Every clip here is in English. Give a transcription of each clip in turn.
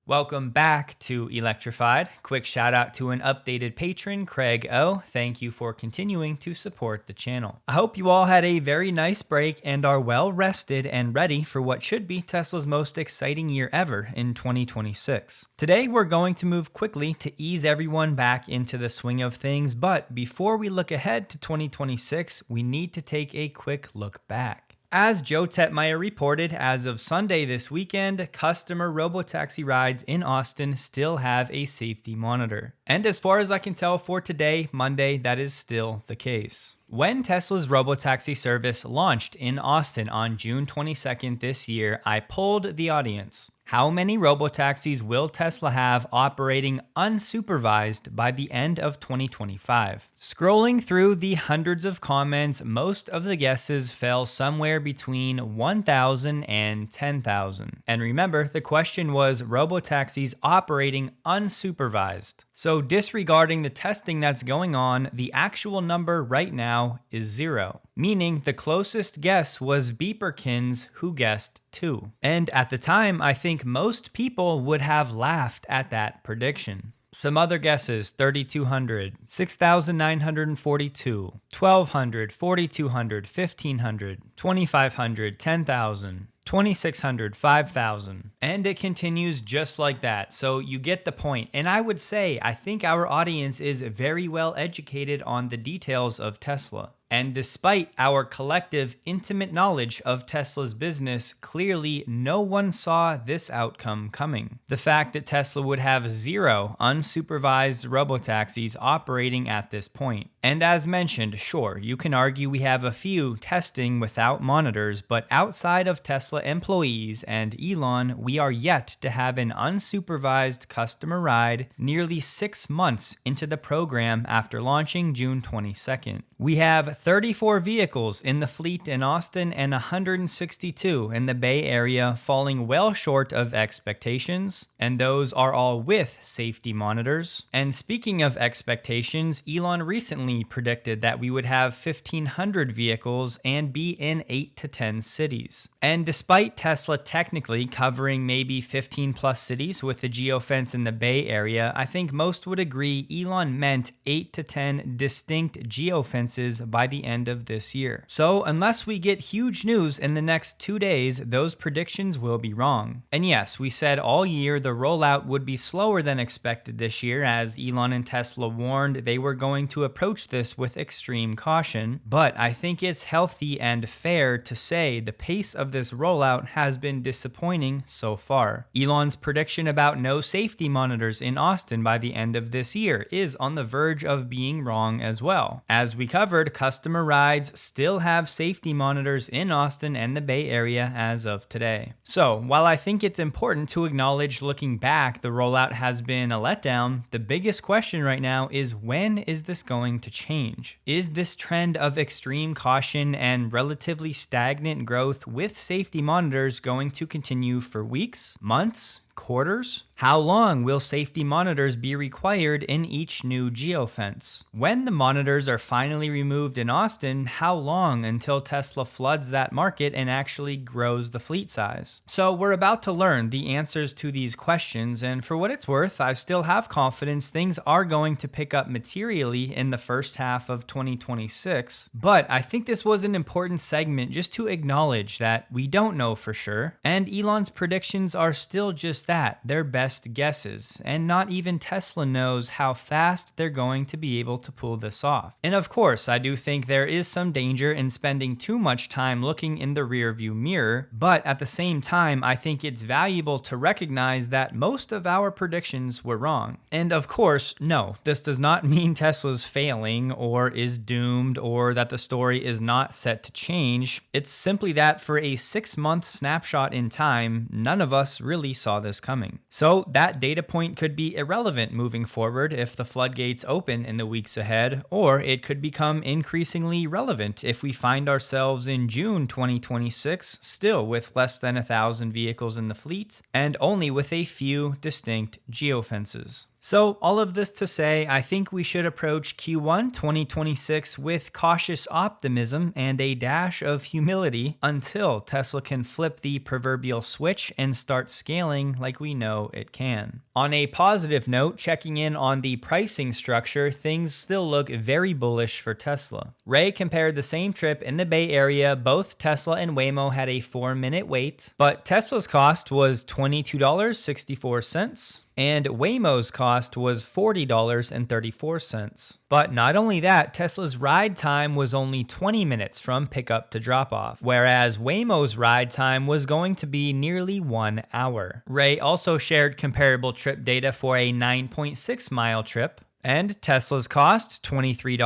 Welcome back to Electrified. Quick shout out to an updated patron, Craig O. Thank you for continuing to support the channel. I hope you all had a very nice break and are well rested and ready for what should be Tesla's most exciting year ever in 2026. Today, we're going to move quickly to ease everyone back into the swing of things, but before we look ahead to 2026, we need to take a quick look back. As Joe Tetmeyer reported, as of Sunday this weekend, customer robotaxi rides in Austin still have a safety monitor. And as far as I can tell for today, Monday, that is still the case. When Tesla's robotaxi service launched in Austin on June 22nd this year, I polled the audience. How many robotaxis will Tesla have operating unsupervised by the end of 2025? Scrolling through the hundreds of comments, most of the guesses fell somewhere between 1,000 and 10,000. And remember, the question was robotaxis operating unsupervised. So disregarding the testing that's going on, the actual number right now is 0. Meaning the closest guess was Beeperkins, who guessed 2. And at the time, I think most people would have laughed at that prediction. Some other guesses: 3,200, 6,942, 1,200, 4,200, 1,500, 2,500, 10,000. 2,600, 5,000. And it continues just like that. So you get the point. And I would say, I think our audience is very well educated on the details of Tesla. And despite our collective intimate knowledge of Tesla's business, clearly no one saw this outcome coming. The fact that Tesla would have 0 unsupervised robotaxis operating at this point. And as mentioned, sure, you can argue we have a few testing without monitors, but outside of Tesla employees and Elon, we are yet to have an unsupervised customer ride nearly 6 months into the program after launching June 22nd. We have 34 vehicles in the fleet in Austin and 162 in the Bay Area, falling well short of expectations, and those are all with safety monitors. And speaking of expectations, Elon recently predicted that we would have 1,500 vehicles and be in 8 to 10 cities. And despite Tesla technically covering maybe 15 plus cities with the geofence in the Bay Area, I think most would agree Elon meant 8 to 10 distinct geofences by the end of this year. So unless we get huge news in the next 2 days, those predictions will be wrong. And yes, we said all year the rollout would be slower than expected this year, as Elon and Tesla warned they were going to approach this with extreme caution. But I think it's healthy and fair to say the pace of this rollout has been disappointing so far. Elon's prediction about no safety monitors in Austin by the end of this year is on the verge of being wrong as well. As we covered, customer rides still have safety monitors in Austin and the Bay Area as of today. So while I think it's important to acknowledge looking back the rollout has been a letdown, the biggest question right now is, when is this going to change? Is this trend of extreme caution and relatively stagnant growth with safety monitors going to continue for weeks, months, quarters? How long will safety monitors be required in each new geofence? When the monitors are finally removed in Austin, how long until Tesla floods that market and actually grows the fleet size? So we're about to learn the answers to these questions, and for what it's worth, I still have confidence things are going to pick up materially in the first half of 2026. But I think this was an important segment just to acknowledge that we don't know for sure, and Elon's predictions are still just that, their best guesses, and not even Tesla knows how fast they're going to be able to pull this off. And of course, I do think there is some danger in spending too much time looking in the rearview mirror, but at the same time, I think it's valuable to recognize that most of our predictions were wrong. And of course, no, this does not mean Tesla's failing or is doomed or that the story is not set to change. It's simply that for a 6-month snapshot in time, none of us really saw this coming. So that data point could be irrelevant moving forward if the floodgates open in the weeks ahead, or it could become increasingly relevant if we find ourselves in June 2026 still with less than 1,000 vehicles in the fleet and only with a few distinct geofences. So, all of this to say, I think we should approach Q1 2026 with cautious optimism and a dash of humility until Tesla can flip the proverbial switch and start scaling like we know it can. On a positive note, checking in on the pricing structure, things still look very bullish for Tesla. Ray compared the same trip in the Bay Area. Both Tesla and Waymo had a 4-minute wait, but Tesla's cost was $22.64. And Waymo's cost was $40.34. But not only that, Tesla's ride time was only 20 minutes from pickup to drop off, whereas Waymo's ride time was going to be nearly 1 hour. Ray also shared comparable trip data for a 9.6 mile trip. And Tesla's cost $23,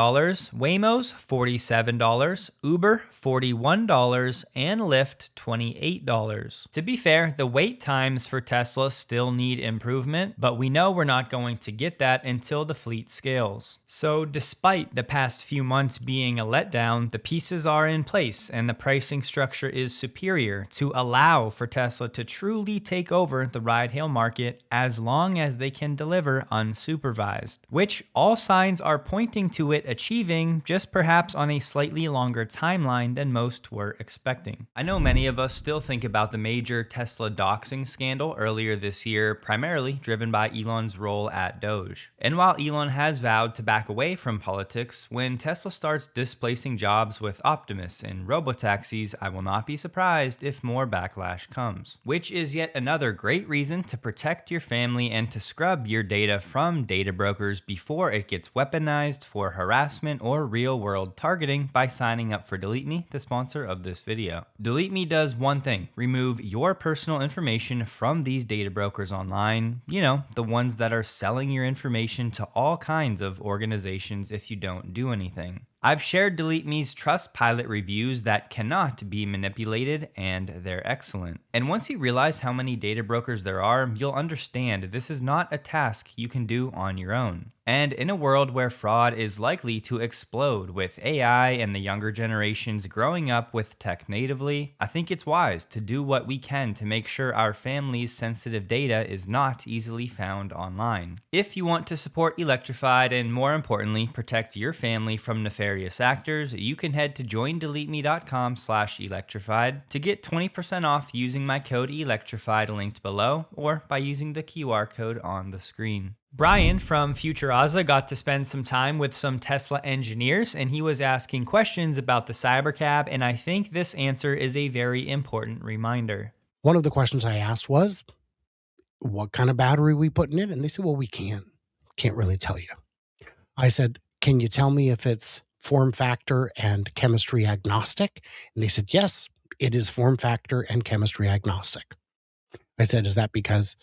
Waymo's $47, Uber $41, and Lyft $28. To be fair, the wait times for Tesla still need improvement, but we know we're not going to get that until the fleet scales. So despite the past few months being a letdown, the pieces are in place and the pricing structure is superior to allow for Tesla to truly take over the ride-hail market as long as they can deliver unsupervised, which all signs are pointing to it achieving, just perhaps on a slightly longer timeline than most were expecting. I know many of us still think about the major Tesla doxing scandal earlier this year, primarily driven by Elon's role at Doge. And while Elon has vowed to back away from politics, when Tesla starts displacing jobs with Optimus and robotaxis, I will not be surprised if more backlash comes. Which is yet another great reason to protect your family and to scrub your data from data brokers before it gets weaponized for harassment or real-world targeting by signing up for Delete Me, the sponsor of this video. Delete Me does one thing: remove your personal information from these data brokers online, you know, the ones that are selling your information to all kinds of organizations if you don't do anything. I've shared Delete Me's Trustpilot reviews that cannot be manipulated, and they're excellent. And once you realize how many data brokers there are, you'll understand this is not a task you can do on your own. And in a world where fraud is likely to explode with AI and the younger generations growing up with tech natively, I think it's wise to do what we can to make sure our family's sensitive data is not easily found online. If you want to support Electrified and, more importantly, protect your family from nefarious actors, you can head to joindeleteme.com/electrified to get 20% off using my code Electrified linked below, or by using the QR code on the screen. Brian from Futuraza got to spend some time with some Tesla engineers, and he was asking questions about the Cybercab, and I think this answer is a very important reminder. One of the questions I asked was, what kind of battery are we putting in? And they said, well, we can't really tell you. I said, can you tell me if it's form factor and chemistry agnostic? And they said, yes, it is form factor and chemistry agnostic. I said, is that because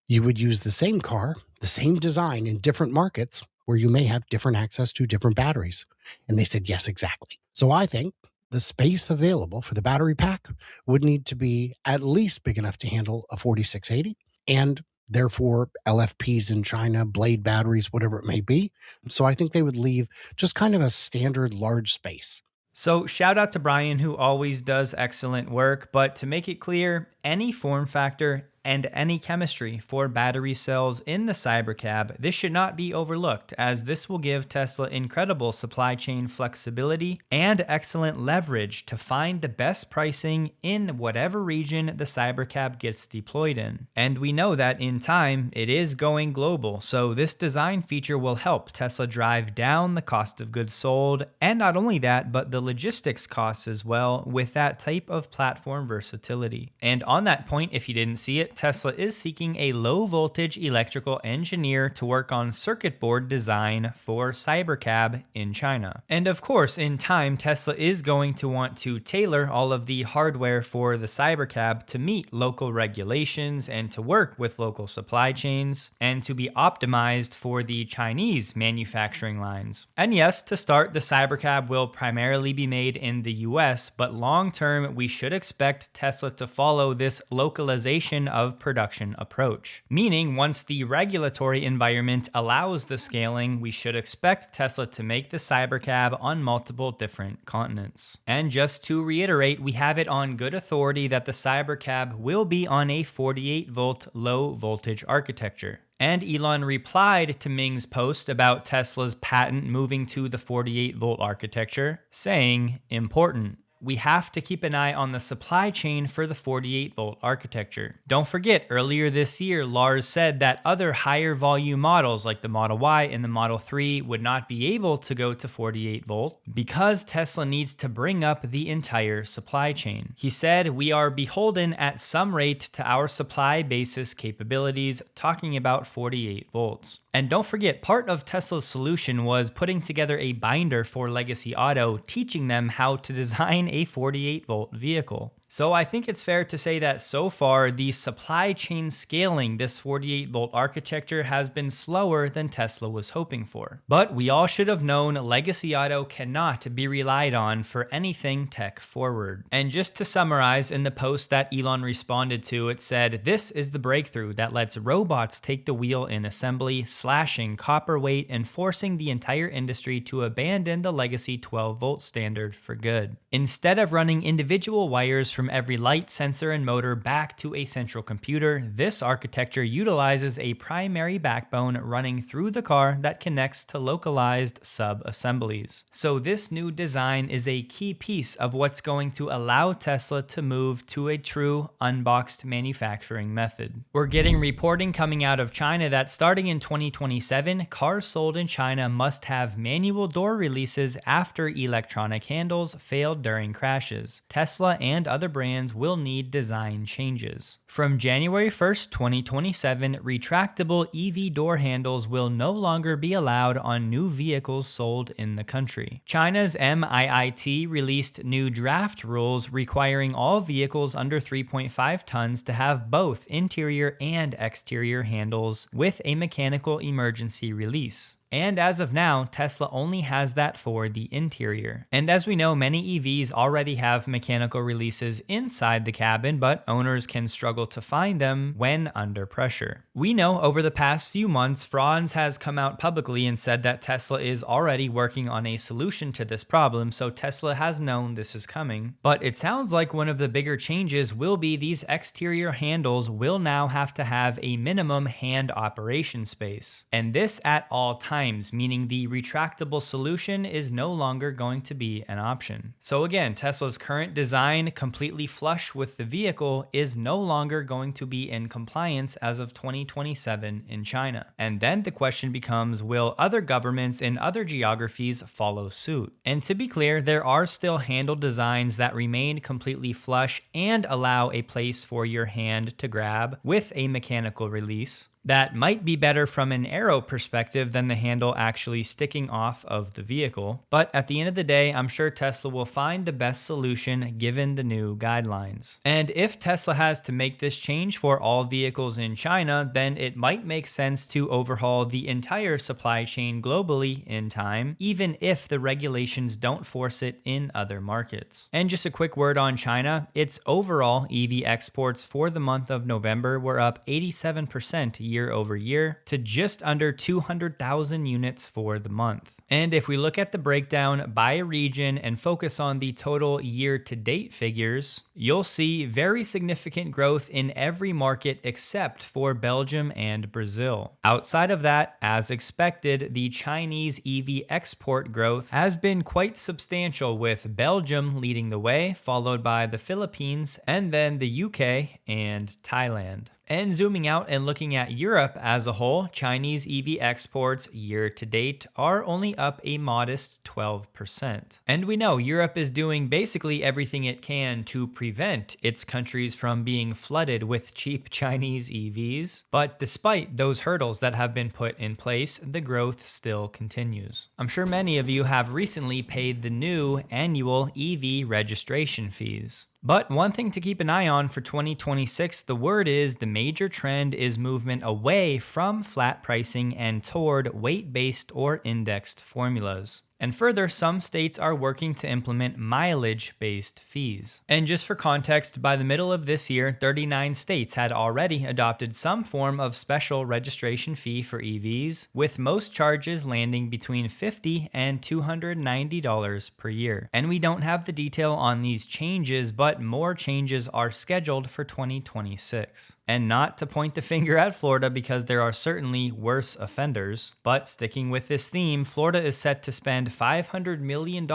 you would use the same car, the same design in different markets where you may have different access to different batteries? And they said, yes, exactly. So I think the space available for the battery pack would need to be at least big enough to handle a 4680, and therefore LFPs in China, blade batteries, whatever it may be. So I think they would leave just kind of a standard large space. So shout out to Brian, who always does excellent work, but to make it clear, any form factor and any chemistry for battery cells in the Cybercab, this should not be overlooked, as this will give Tesla incredible supply chain flexibility and excellent leverage to find the best pricing in whatever region the Cybercab gets deployed in. And we know that in time, it is going global, so this design feature will help Tesla drive down the cost of goods sold, and not only that, but the logistics costs as well, with that type of platform versatility. And on that point, if you didn't see it, Tesla is seeking a low-voltage electrical engineer to work on circuit board design for Cybercab in China. And of course, in time, Tesla is going to want to tailor all of the hardware for the Cybercab to meet local regulations and to work with local supply chains and to be optimized for the Chinese manufacturing lines. And yes, to start, the Cybercab will primarily be made in the US, but long-term, we should expect Tesla to follow this localization of production approach. Meaning, once the regulatory environment allows the scaling, we should expect Tesla to make the Cybercab on multiple different continents. And just to reiterate, we have it on good authority that the Cybercab will be on a 48-volt low voltage architecture. And Elon replied to Ming's post about Tesla's patent moving to the 48-volt architecture, saying, "Important. We have to keep an eye on the supply chain for the 48-volt architecture." Don't forget, earlier this year, Lars said that other higher volume models like the Model Y and the Model 3 would not be able to go to 48-volt because Tesla needs to bring up the entire supply chain. He said, "We are beholden at some rate to our supply basis capabilities," talking about 48 volts. And don't forget, part of Tesla's solution was putting together a binder for Legacy Auto, teaching them how to design a 48-volt vehicle. So I think it's fair to say that so far, the supply chain scaling this 48-volt architecture has been slower than Tesla was hoping for. But we all should have known Legacy Auto cannot be relied on for anything tech forward. And just to summarize, in the post that Elon responded to, it said, "This is the breakthrough that lets robots take the wheel in assembly, slashing copper weight and forcing the entire industry to abandon the legacy 12-volt standard for good. Instead of running individual wires from every light, sensor, and motor back to a central computer, this architecture utilizes a primary backbone running through the car that connects to localized sub-assemblies. So this new design is a key piece of what's going to allow Tesla to move to a true unboxed manufacturing method." We're getting reporting coming out of China that starting in 2027, cars sold in China must have manual door releases after electronic handles failed during crashes. Tesla and other brands will need design changes. From January 1st, 2027, retractable EV door handles will no longer be allowed on new vehicles sold in the country. China's MIIT released new draft rules requiring all vehicles under 3.5 tons to have both interior and exterior handles with a mechanical emergency release. And as of now, Tesla only has that for the interior. And as we know, many EVs already have mechanical releases inside the cabin, but owners can struggle to find them when under pressure. We know over the past few months, Franz has come out publicly and said that Tesla is already working on a solution to this problem, so Tesla has known this is coming. But it sounds like one of the bigger changes will be these exterior handles will now have to have a minimum hand operation space. And this at all times, meaning the retractable solution is no longer going to be an option. So again, Tesla's current design, completely flush with the vehicle, is no longer going to be in compliance as of 2027 in China. And then the question becomes, will other governments in other geographies follow suit? And to be clear, there are still handle designs that remain completely flush and allow a place for your hand to grab with a mechanical release. That might be better from an aero perspective than the handle actually sticking off of the vehicle. But at the end of the day, I'm sure Tesla will find the best solution given the new guidelines. And if Tesla has to make this change for all vehicles in China, then it might make sense to overhaul the entire supply chain globally in time, even if the regulations don't force it in other markets. And just a quick word on China, its overall EV exports for the month of November were up 87% year over year to just under 200,000 units for the month. And if we look at the breakdown by region and focus on the total year-to-date figures, you'll see very significant growth in every market except for Belgium and Brazil. Outside of that, as expected, the Chinese EV export growth has been quite substantial, with Belgium leading the way, followed by the Philippines, and then the UK and Thailand. And zooming out and looking at Europe as a whole, Chinese EV exports year to date are only up a modest 12%. And we know Europe is doing basically everything it can to prevent its countries from being flooded with cheap Chinese EVs. But despite those hurdles that have been put in place, the growth still continues. I'm sure many of you have recently paid the new annual EV registration fees. But one thing to keep an eye on for 2026, the word is the major trend is movement away from flat pricing and toward weight-based or indexed formulas. And further, some states are working to implement mileage-based fees. And just for context, by the middle of this year, 39 states had already adopted some form of special registration fee for EVs, with most charges landing between $50 and $290 per year. And we don't have the detail on these changes, but more changes are scheduled for 2026. And not to point the finger at Florida, because there are certainly worse offenders, but sticking with this theme, Florida is set to spend $500 million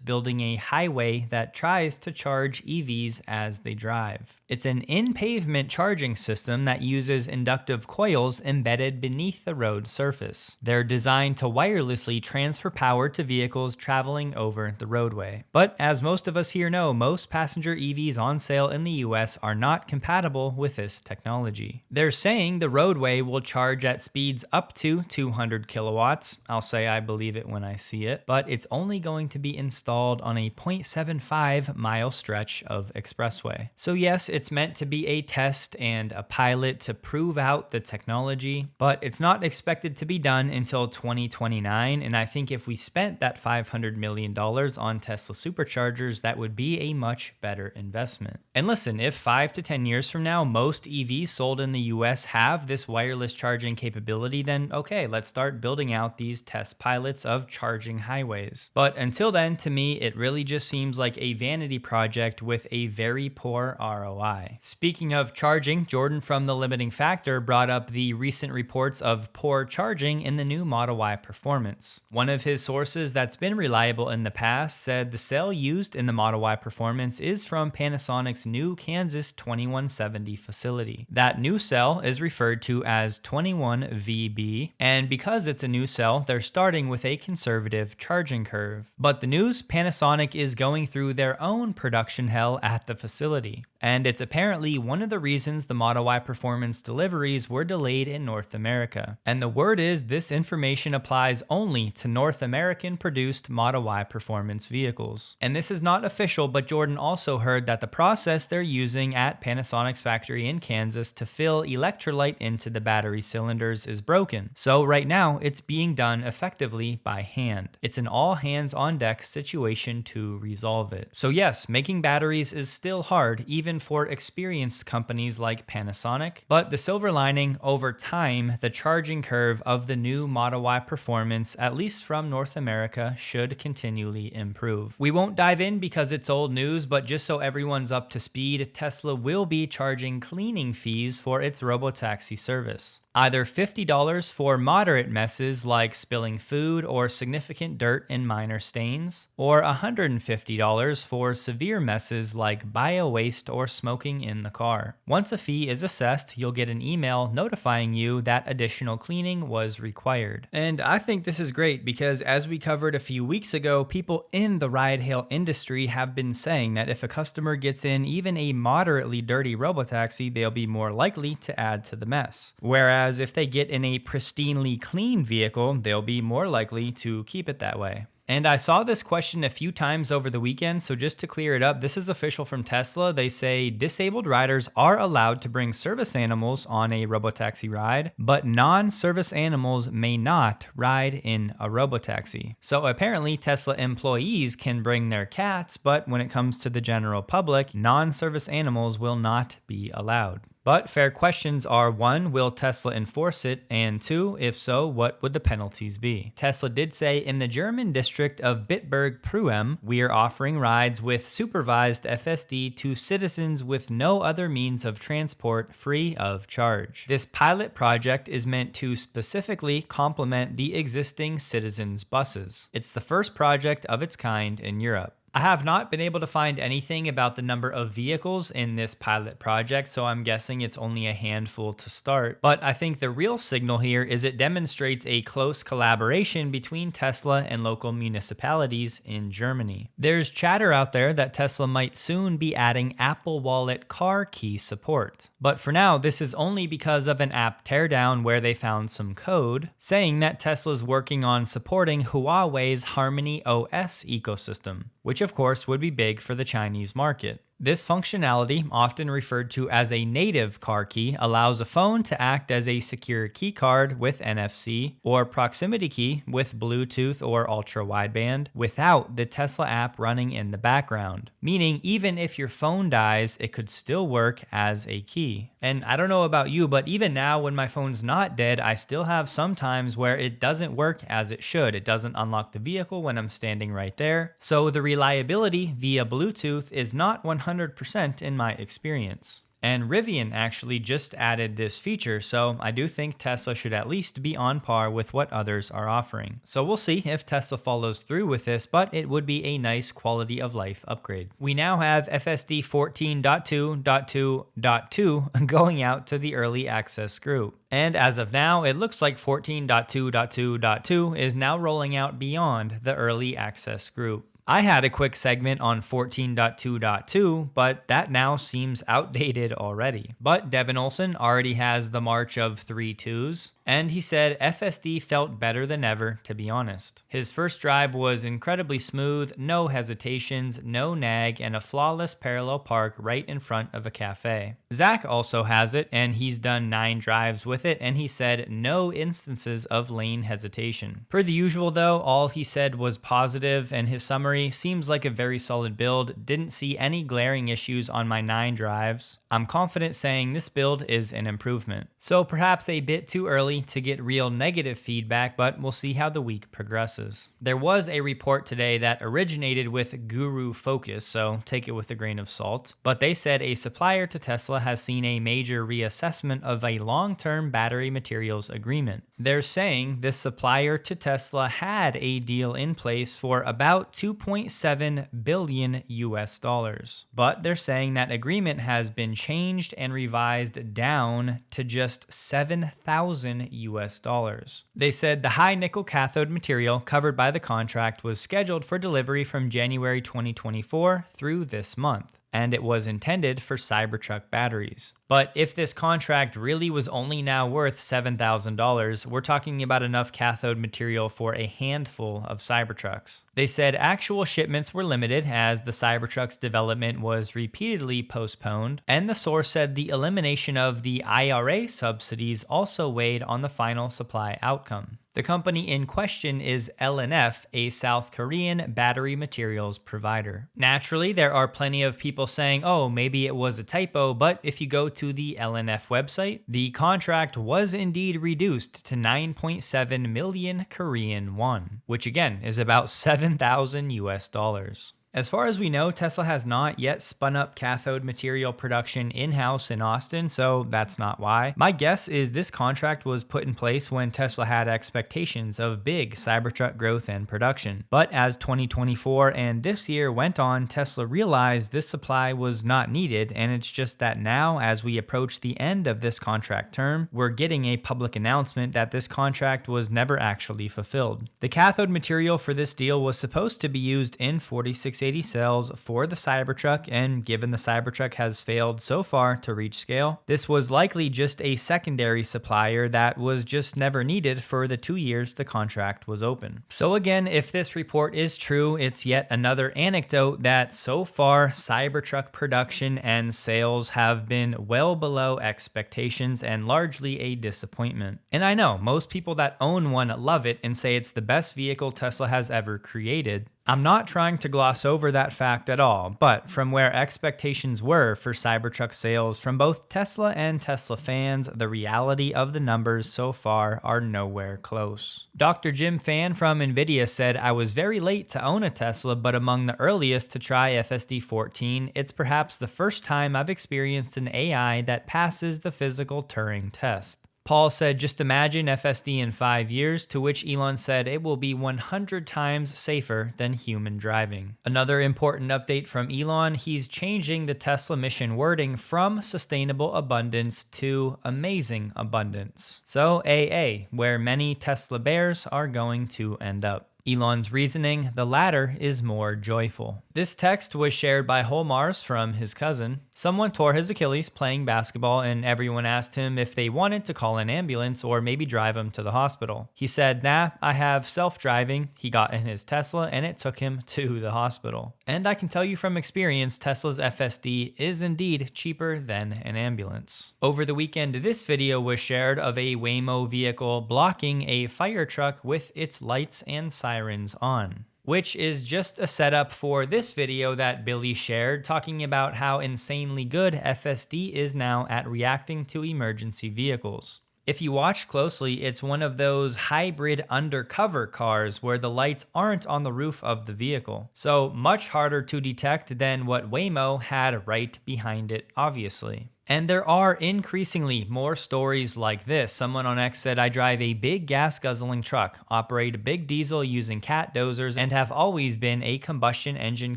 building a highway that tries to charge EVs as they drive. It's an in-pavement charging system that uses inductive coils embedded beneath the road surface. They're designed to wirelessly transfer power to vehicles traveling over the roadway. But as most of us here know, most passenger EVs on sale in the US are not compatible with this technology. They're saying the roadway will charge at speeds up to 200 kilowatts. I'll say I believe it when I see it, but it's only going to be installed on a 0.75 mile stretch of expressway. So yes, it's meant to be a test and a pilot to prove out the technology, but it's not expected to be done until 2029. And I think if we spent that $500 million on Tesla superchargers, that would be a much better investment. And listen, if 5 to 10 years from now, most EVs sold in the US have this wireless charging capability, then okay, let's start building out these test pilots of charging highways. But until then, to me, it really just seems like a vanity project with a very poor ROI. Speaking of charging, Jordan from The Limiting Factor brought up the recent reports of poor charging in the new Model Y Performance. One of his sources that's been reliable in the past said the cell used in the Model Y Performance is from Panasonic's new Kansas 2170 facility. That new cell is referred to as 21VB, and because it's a new cell, they're starting with a conservative charging curve. But the news, Panasonic is going through their own production hell at the facility. And it's apparently one of the reasons the Model Y Performance deliveries were delayed in North America. And the word is this information applies only to North American produced Model Y Performance vehicles. And this is not official, but Jordan also heard that the process they're using at Panasonic's factory in Kansas to fill electrolyte into the battery cylinders is broken. So right now it's being done effectively by hand. It's an all hands on deck situation to resolve it. So yes, making batteries is still hard, even for experienced companies like Panasonic, but the silver lining, over time, the charging curve of the new Model Y Performance, at least from North America, should continually improve. We won't dive in because it's old news, but just so everyone's up to speed, Tesla will be charging cleaning fees for its robotaxi service. Either $50 for moderate messes like spilling food or significant dirt and minor stains, or $150 for severe messes like bio-waste or smoking in the car. Once a fee is assessed, you'll get an email notifying you that additional cleaning was required. And I think this is great because, as we covered a few weeks ago, people in the ride-hail industry have been saying that if a customer gets in even a moderately dirty robotaxi, they'll be more likely to add to the mess. Whereas if they get in a pristinely clean vehicle, they'll be more likely to keep it that way. And I saw this question a few times over the weekend, so just to clear it up, this is official from Tesla. They say disabled riders are allowed to bring service animals on a robotaxi ride, but non-service animals may not ride in a robotaxi. So apparently Tesla employees can bring their cats, but when it comes to the general public, non-service animals will not be allowed. But fair questions are: 1, will Tesla enforce it? And 2, if so, what would the penalties be? Tesla did say in the German district of Bitburg-Prüm, we are offering rides with supervised FSD to citizens with no other means of transport free of charge. This pilot project is meant to specifically complement the existing citizens buses. It's the first project of its kind in Europe. I have not been able to find anything about the number of vehicles in this pilot project, so I'm guessing it's only a handful to start. But I think the real signal here is it demonstrates a close collaboration between Tesla and local municipalities in Germany. There's chatter out there that Tesla might soon be adding Apple Wallet car key support. But for now, this is only because of an app teardown where they found some code saying that Tesla's working on supporting Huawei's Harmony OS ecosystem, which of course would be big for the Chinese market. This functionality, often referred to as a native car key, allows a phone to act as a secure key card with NFC or proximity key with Bluetooth or ultra wideband without the Tesla app running in the background. Meaning, even if your phone dies, it could still work as a key. And I don't know about you, but even now when my phone's not dead, I still have some times where it doesn't work as it should. It doesn't unlock the vehicle when I'm standing right there. So the reliability via Bluetooth is not 100% in my experience. And Rivian actually just added this feature, so I do think Tesla should at least be on par with what others are offering. So we'll see if Tesla follows through with this, but it would be a nice quality of life upgrade. We now have FSD 14.2.2.2 going out to the early access group. And as of now, it looks like 14.2.2.2 is now rolling out beyond the early access group. I had a quick segment on 14.2.2, but that now seems outdated already. But Devin Olson already has the march of 3 2s, and he said FSD felt better than ever, to be honest. His first drive was incredibly smooth, no hesitations, no nag, and a flawless parallel park right in front of a cafe. Zach also has it, and he's done 9 drives with it, and he said no instances of lane hesitation. Per the usual though, all he said was positive, and his summary seems like a very solid build. Didn't see any glaring issues on my 9 drives. I'm confident saying this build is an improvement. So perhaps a bit too early to get real negative feedback, but we'll see how the week progresses. There was a report today that originated with Guru Focus, so take it with a grain of salt, but they said a supplier to Tesla has seen a major reassessment of a long-term battery materials agreement. They're saying this supplier to Tesla had a deal in place for about $2.7 billion US dollars. But they're saying that agreement has been changed and revised down to just 7,000 US dollars. They said the high nickel cathode material covered by the contract was scheduled for delivery from January 2024 through this month, and it was intended for Cybertruck batteries. But if this contract really was only now worth $7,000, we're talking about enough cathode material for a handful of Cybertrucks. They said actual shipments were limited as the Cybertruck's development was repeatedly postponed, and the source said the elimination of the IRA subsidies also weighed on the final supply outcome. The company in question is LNF, a South Korean battery materials provider. Naturally, there are plenty of people saying, oh, maybe it was a typo, but if you go to the LNF website, the contract was indeed reduced to 9.7 million Korean won, which again is about 7,000 US dollars. As far as we know, Tesla has not yet spun up cathode material production in-house in Austin, so that's not why. My guess is this contract was put in place when Tesla had expectations of big Cybertruck growth and production. But as 2024 and this year went on, Tesla realized this supply was not needed, and it's just that now, as we approach the end of this contract term, we're getting a public announcement that this contract was never actually fulfilled. The cathode material for this deal was supposed to be used in 4680 cells for the Cybertruck, and given the Cybertruck has failed so far to reach scale, this was likely just a secondary supplier that was just never needed for the 2 years the contract was open. So again, if this report is true, it's yet another anecdote that so far Cybertruck production and sales have been well below expectations and largely a disappointment. And I know most people that own one love it and say it's the best vehicle Tesla has ever created. I'm not trying to gloss over that fact at all, but from where expectations were for Cybertruck sales from both Tesla and Tesla fans, the reality of the numbers so far are nowhere close. Dr. Jim Fan from NVIDIA said, I was very late to own a Tesla, but among the earliest to try FSD 14, it's perhaps the first time I've experienced an AI that passes the physical Turing test. Paul said, just imagine FSD in 5 years, to which Elon said it will be 100 times safer than human driving. Another important update from Elon, he's changing the Tesla mission wording from sustainable abundance to amazing abundance. So AA, where many Tesla bears are going to end up. Elon's reasoning, the latter is more joyful. This text was shared by Holmars from his cousin. Someone tore his Achilles playing basketball and everyone asked him if they wanted to call an ambulance or maybe drive him to the hospital. He said, "Nah, I have self-driving." He got in his Tesla and it took him to the hospital. And I can tell you from experience, Tesla's FSD is indeed cheaper than an ambulance. Over the weekend, this video was shared of a Waymo vehicle blocking a fire truck with its lights and sirens on, which is just a setup for this video that Billy shared talking about how insanely good FSD is now at reacting to emergency vehicles. If you watch closely, it's one of those hybrid undercover cars where the lights aren't on the roof of the vehicle, so much harder to detect than what Waymo had right behind it, obviously. And there are increasingly more stories like this. Someone on X said, "I drive a big gas guzzling truck, operate a big diesel using cat dozers, and have always been a combustion engine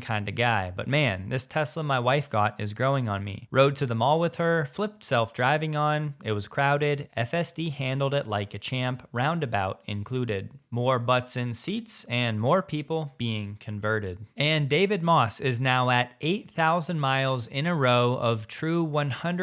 kind of guy. But man, this Tesla my wife got is growing on me. Rode to the mall with her, flipped self-driving on, it was crowded, FSD handled it like a champ, roundabout included. More butts in seats and more people being converted." And David Moss is now at 8,000 miles in a row of true 100%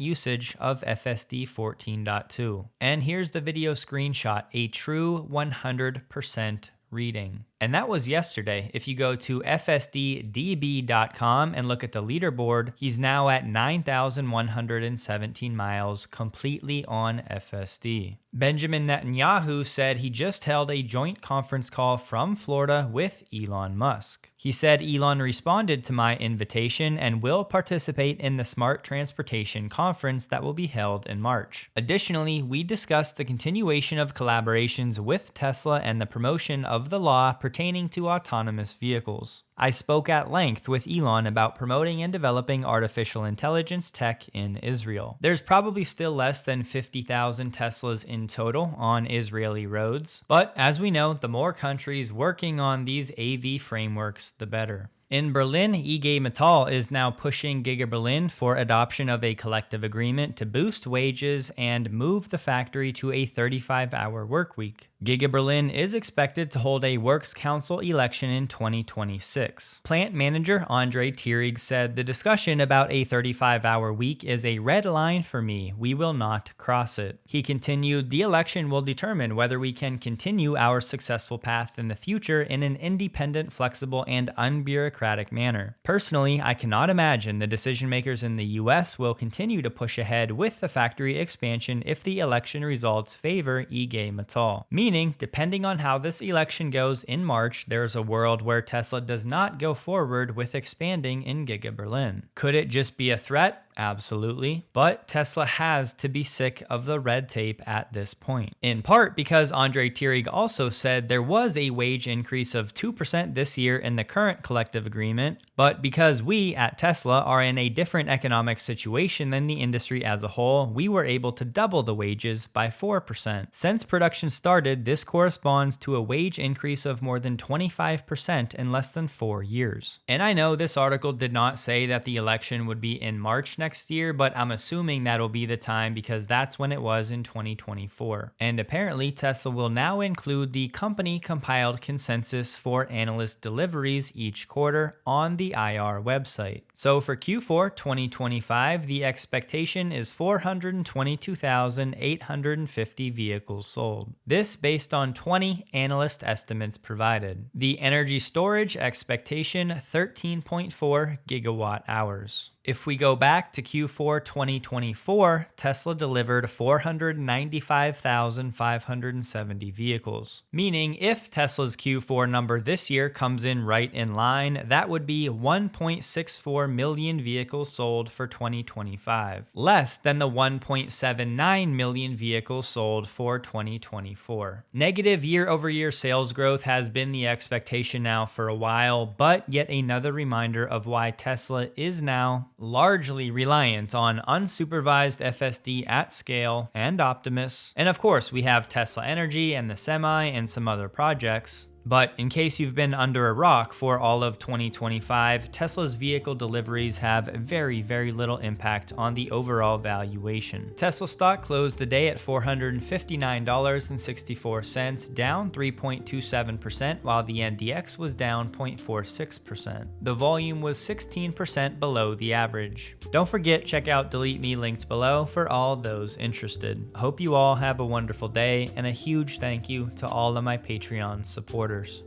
usage of FSD 14.2. And here's the video screenshot, a true 100% reading. And that was yesterday. If you go to fsddb.com and look at the leaderboard, he's now at 9,117 miles completely on FSD. Benjamin Netanyahu said he just held a joint conference call from Florida with Elon Musk. He said Elon responded to my invitation and will participate in the Smart Transportation Conference that will be held in March. Additionally, we discussed the continuation of collaborations with Tesla and the promotion of the law pertaining to autonomous vehicles. I spoke at length with Elon about promoting and developing artificial intelligence tech in Israel. There's probably still less than 50,000 Teslas in total on Israeli roads, but as we know, the more countries working on these AV frameworks, the better. In Berlin, IG Metall is now pushing Giga Berlin for adoption of a collective agreement to boost wages and move the factory to a 35-hour work week. Giga Berlin is expected to hold a Works Council election in 2026. Plant manager Andre Tierig said, "The discussion about a 35-hour week is a red line for me. We will not cross it." He continued, "The election will determine whether we can continue our successful path in the future in an independent, flexible, and unbureaucratic manner. Personally, I cannot imagine the decision makers in the US will continue to push ahead with the factory expansion if the election results favor IG Metall. Meaning, depending on how this election goes in March, there's a world where Tesla does not go forward with expanding in Giga Berlin. Could it just be a threat? Absolutely. But Tesla has to be sick of the red tape at this point. In part because Andre Tierig also said there was a wage increase of 2% this year in the current collective agreement, but because we at Tesla are in a different economic situation than the industry as a whole, we were able to double the wages by 4%. Since production started, this corresponds to a wage increase of more than 25% in less than 4 years. And I know this article did not say that the election would be in March next year, but I'm assuming that'll be the time because that's when it was in 2024. And apparently Tesla will now include the company compiled consensus for analyst deliveries each quarter on the IR website. So for Q4 2025, the expectation is 422,850 vehicles sold. This based on 20 analyst estimates provided. The energy storage expectation 13.4 gigawatt hours. If we go back to Q4 2024, Tesla delivered 495,570 vehicles. Meaning if Tesla's Q4 number this year comes in right in line, that would be 1.64 million vehicles sold for 2025, less than the 1.79 million vehicles sold for 2024. Negative year-over-year sales growth has been the expectation now for a while, but yet another reminder of why Tesla is now largely reliant on unsupervised FSD at scale and Optimus. And of course, we have Tesla Energy and the Semi and some other projects. But in case you've been under a rock for all of 2025, Tesla's vehicle deliveries have very, very little impact on the overall valuation. Tesla stock closed the day at $459.64, down 3.27%, while the NDX was down 0.46%. The volume was 16% below the average. Don't forget, check out Delete Me linked below for all those interested. Hope you all have a wonderful day, and a huge thank you to all of my Patreon supporters.